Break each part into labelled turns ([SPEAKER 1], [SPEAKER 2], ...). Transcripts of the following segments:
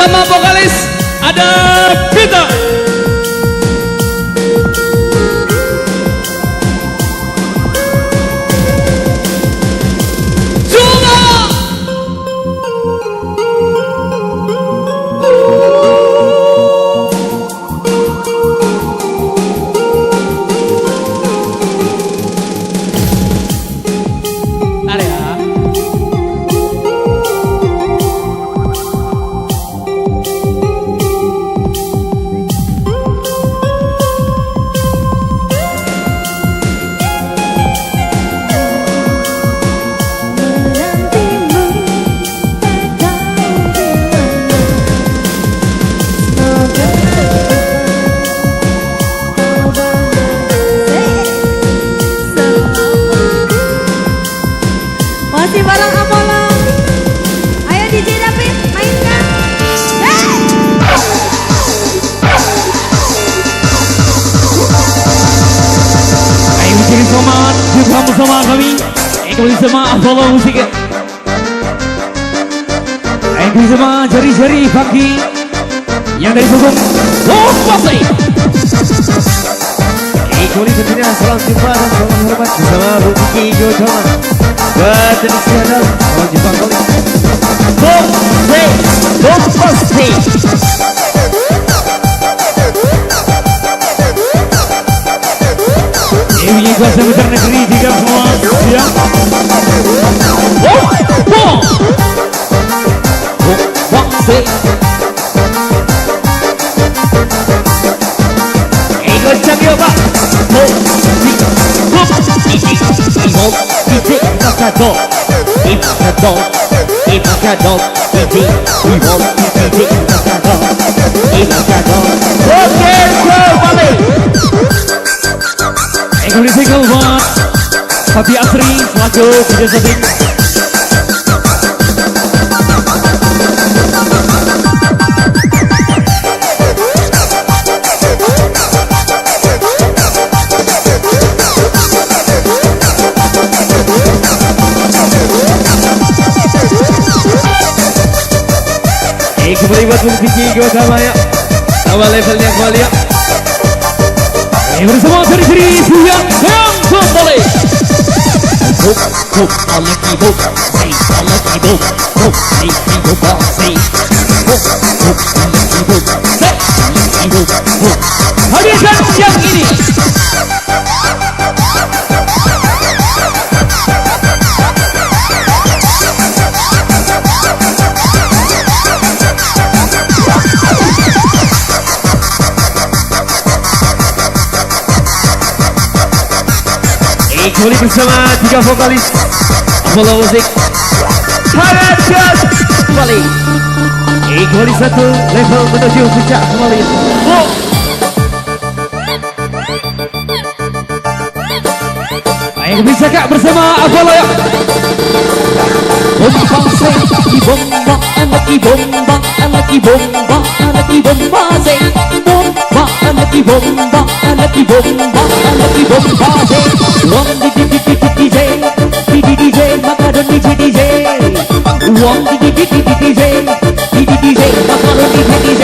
[SPEAKER 1] bersama vokalis ada Peter.
[SPEAKER 2] Masih bareng Apollo. Ayo DJ David mainkan.
[SPEAKER 1] Ayo bikin semangat juga bersama kami. Kembali sama Apollo Musik. Ayo bersama jari-jari kaki yang dari sosok Pasti.
[SPEAKER 3] Kembali tentunya salam jumpa dan salam hormat bersama Bu Kiki Jodohan. Batin siadal, salam jumpa kembali. Pasti.
[SPEAKER 1] Ini kuasa besar negeri tiga semua siap. Pasti.
[SPEAKER 3] Ikut cakap Pak. Oke, balik.
[SPEAKER 1] Kembali single buat Papi Asri selaku video setting.
[SPEAKER 3] Kembali buat Bu Kiki Jodohan. Sama levelnya kembali ya.
[SPEAKER 1] Bersama seri-seri yang kembali. Hadirkan yang ini.
[SPEAKER 3] Kembali bersama tiga vokalis Apollo Musik. Harapkan kembali. Kembali satu level menuju puncak kembali.
[SPEAKER 1] Ayo bisa kak bersama Apollo ya.
[SPEAKER 4] Bombang say, bomba, anak bomba, anak bomba, anak bomba say, bomba, anak bomba, anak bomba, anak bomba say. Wong DJ, DJ, makaron DJ, Wong DJ, makaron DJ.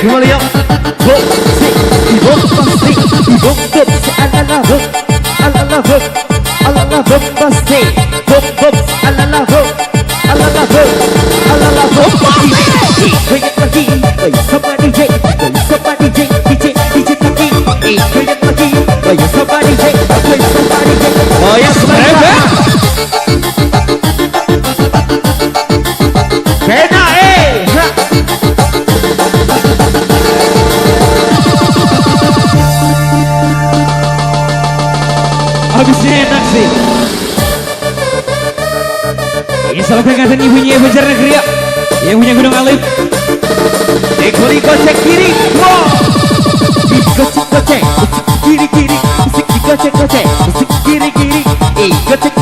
[SPEAKER 3] Kembali ya. Oh ya, sebentar. Beda
[SPEAKER 1] Habisnya enak sih. Ini salah peringatan ibunya Banjar Negeri ya. Yang punya Gunung Alif.
[SPEAKER 3] Kembali kocek kiri. Wow. Kocek kiri kiri. Musik dikocek musik kiri kiri. Kocek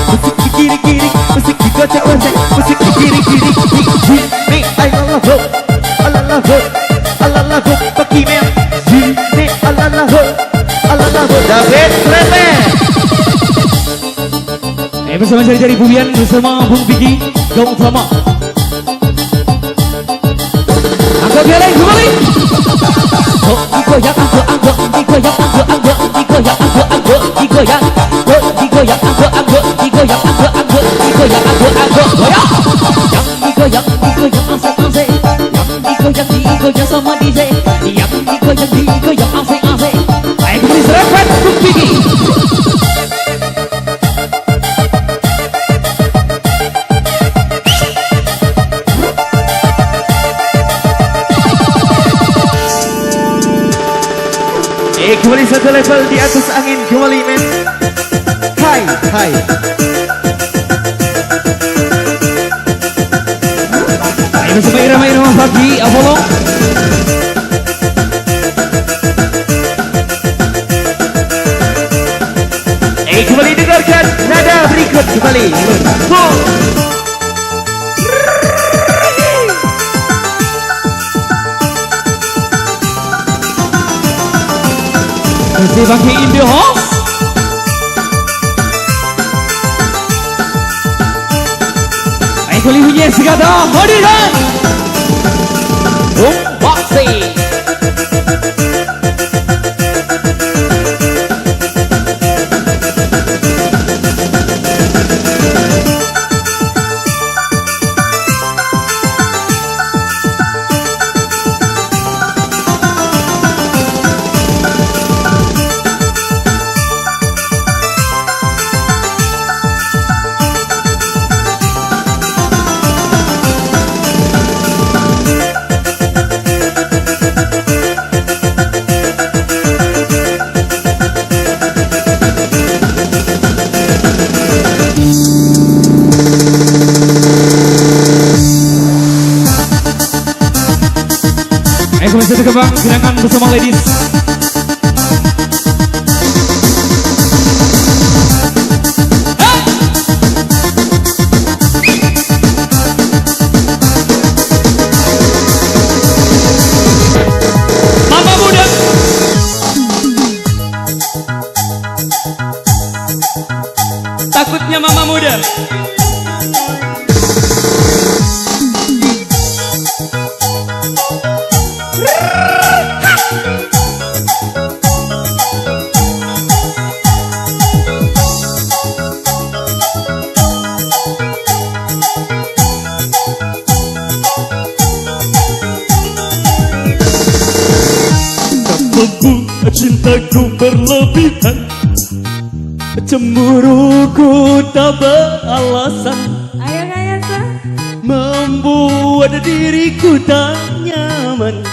[SPEAKER 3] musik kiri kiri. Musik dikocek musik kiri kiri. Ini ayo Allah pakai mel. Ini Allah David Kreme.
[SPEAKER 1] Bersama jari-jari Bubian bersama Bung Piki Gaung Utama. Angkat geleng kembali.
[SPEAKER 4] Digoyang, digoyang, digoyang, digoyang, digoyang, digoyang, digoyang, asik-asik. Yang digoyang sama DJ. Yang digoyang asik-asik.
[SPEAKER 1] Baik, kembali serempet Bung Piki.
[SPEAKER 3] Kembali satu level di atas angin kembali men. Hai, hai.
[SPEAKER 1] Bersama irama-irama pagi Apollo.
[SPEAKER 3] Kembali dengarkan nada berikut kembali.
[SPEAKER 1] Masih pakai in the house. Baik, kali punya segala hadiran
[SPEAKER 4] Bung Boxy.
[SPEAKER 1] Masih berkembang silakan bersama ladies. Mama muda. Takutnya mama muda. Cintaku berlebihan, cemburuku tak beralasan,
[SPEAKER 2] Ayo Kayasa.
[SPEAKER 1] membuat diriku tak nyaman.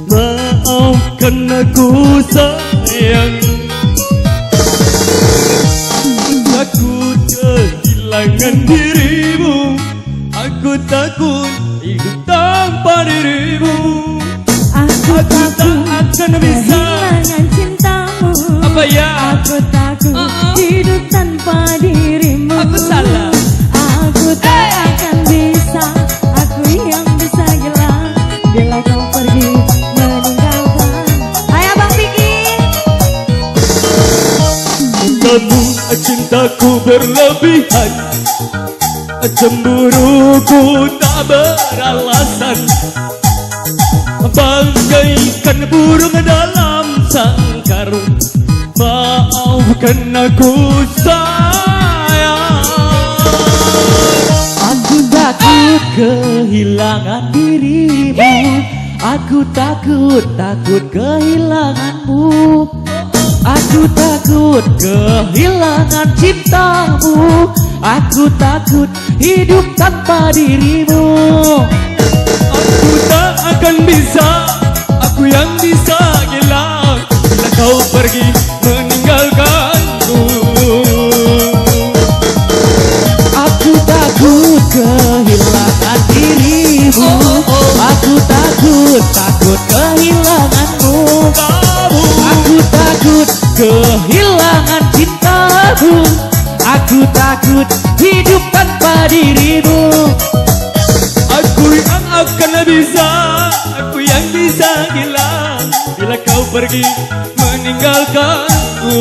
[SPEAKER 1] Maafkan aku sayang, takut kehilangan dirimu. Aku takut hidup tanpa dirimu. Aku tak akan bisa
[SPEAKER 2] kehilangan cintamu.
[SPEAKER 1] Apa ya?
[SPEAKER 2] Aku takut hidup tanpa dirimu.
[SPEAKER 1] Aku salah.
[SPEAKER 2] Aku tak akan bisa. Aku yang bisa hilang bila kau pergi meninggalkan. Ayo Bang Piki.
[SPEAKER 1] Kamu cintaku berlebihan, cemburuku tak beralasan, bagaikan burung dalam sangkarung. Maafkan aku sayang,
[SPEAKER 4] Aku takut kehilangan dirimu. Aku takut kehilanganmu. Aku takut kehilangan cintamu. Aku takut hidup tanpa dirimu.
[SPEAKER 1] aku tak akan bisa. Aku yang bisa hilang bila kau pergi meninggalkanku.
[SPEAKER 4] Aku takut kehilangan dirimu. Aku takut kehilanganmu. Aku takut kehilangan cintamu. Aku takut hidup tanpa dirimu.
[SPEAKER 1] Aku yang akan bisa, aku yang bisa hilang bila kau pergi meninggalkanku.